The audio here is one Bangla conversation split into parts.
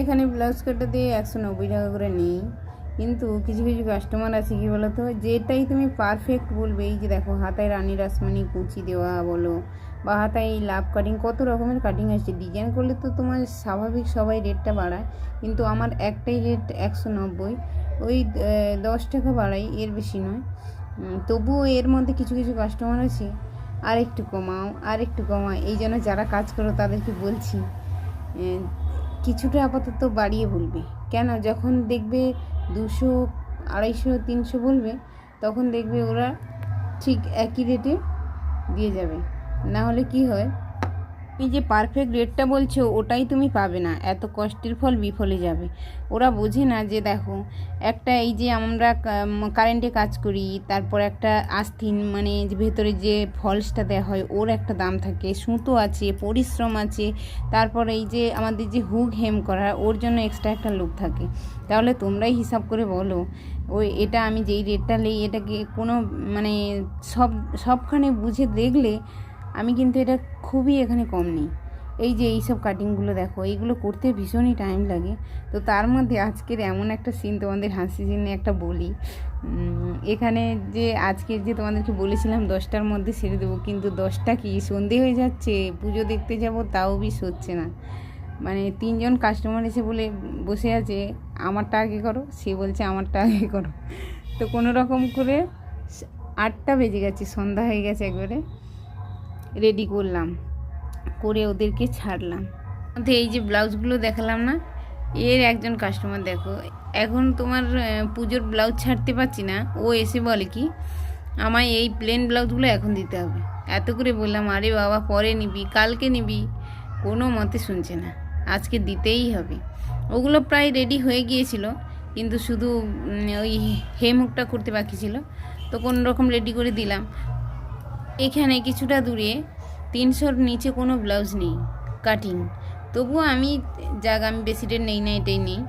এখানে ব্লাউজ কাটাতে 190 টাকা করে নেই, কিন্তু কিছু কিছু কাস্টমার আছে কি বলো তো, যেটাই তুমি পারফেক্ট বলবে, এই যে দেখো হাতায় রানী রাসমণি কুচি দেওয়া বলো, বা হাতায় লাভ কাটিং, কত রকমের কাটিং আছে। ডিজাইন করলে তো তোমার স্বাভাবিক সবাই রেটটা বাড়ায়, কিন্তু আমার একটাই রেট 190, ওই 10 টাকা বাড়াই, এর বেশি নয়। তবুও এর মধ্যে কিছু কিছু কাস্টমার আছে আর একটু কমাও আর একটু কমাও, এই জন্য যারা কাজ করো তাদেরকে বলছি কিছুটা আপাতত বাড়িয়ে বলবে। কেন, যখন দেখবে 200, 250, 300 বলবে, তখন দেখবে ওরা ঠিক একই রেটে দিয়ে যাবে। না হলে কি হয়, তুমি যে পারফেক্ট রেটটা বলছো ওটাই তুমি পাবে না, এত কষ্টের ফল বিফলে যাবে। ওরা বোঝে না যে দেখো, একটা এই যে আমরা কারেন্টে কাজ করি, তারপর একটা আস্থিন মানে যে ভেতরে যে ফলসটা দেওয়া হয় ওর একটা দাম থাকে, সুতো আছে, পরিশ্রম আছে, তারপর এই যে আমাদের যে হুক হেম করা ওর জন্য এক্সট্রা একটা লোক থাকে। তাহলে তোমরাই হিসাব করে বলো, ওই এটা আমি যেই রেটটা নিই এটাকে কোনো মানে সবখানে বুঝে দেখলে আমি কিন্তু এটা খুবই এখানে কম নিই। এই যে এইসব কাটিংগুলো দেখো, এইগুলো করতে ভীষণই টাইম লাগে। তো তার মধ্যে আজকের এমন একটা সিন তোমাদের হাসি সিনে একটা বলি। এখানে যে আজকের যে তোমাদেরকে বলেছিলাম 10টার মধ্যে ছেড়ে দেবো, কিন্তু 10টা কি সন্ধে হয়ে যাচ্ছে, পুজো দেখতে যাব তাও বিষ হচ্ছে না। মানে 3জন কাস্টমার এসে বলে বসে আছে, আমারটা আগে করো, সে বলছে আমারটা আগে করো। তো কোনো রকম করে 8টা বেজে গেছে, সন্ধ্যা হয়ে গেছে, একবারে রেডি করলাম, করে ওদেরকে ছাড়লাম। এই যে ব্লাউজগুলো দেখালাম না, এর একজন কাস্টমার দেখো, এখন তোমার পুজোর ব্লাউজ ছাড়তে পারছি না, ও এসে বলে কি আমায় এই প্লেন ব্লাউজগুলো এখন দিতে হবে। এত করে বললাম, আরে বাবা পরে নিবি, কালকে নিবি, কোনো মতে শুনছে না, আজকে দিতেই হবে। ওগুলো প্রায় রেডি হয়ে গিয়েছিল, কিন্তু শুধু ওই হেমহুকটা করতে বাকি ছিল, তো কোনো রকম রেডি করে দিলাম। এখানে কিছুটা দূরে 300-র নিচে কোনো ব্লাউজ নেই কাটিং, তবুও আমি আমি বেশি রেট নেই না, এটাই নেই।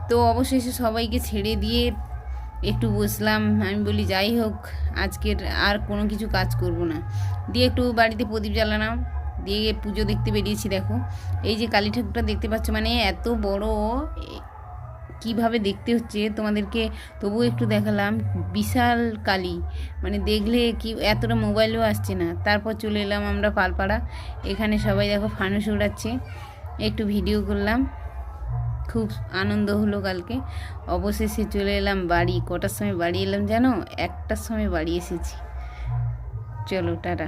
তো অবশেষে সবাইকে ছেড়ে দিয়ে একটু বসলাম, আমি বলি যাই হোক আজকের আর কোনো কিছু কাজ করব না, দিয়ে একটু বাড়িতে প্রদীপ জ্বালালাম, দিয়ে পুজো দেখতে বেরিয়েছি। দেখো এই যে কালী ঠাকুরটা দেখতে পাচ্ছ, মানে এত বড়, কিভাবে দেখতে হচ্ছে তোমাদেরকে তবুও একটু দেখালাম, বিশাল কালী, মানে দেখলে কি এতটা মোবাইলেও আসছে না। তারপর চলে এলাম আমরা পালপাড়া, এখানে সবাই দেখো ফানুস উড়াচ্ছে, একটু ভিডিও করলাম, খুব আনন্দ হলো কালকে। অবশেষে চলে এলাম বাড়ি। কটার সময় বাড়ি এলাম জানো? 1টার সময় বাড়ি এসেছি। চলো টাটা।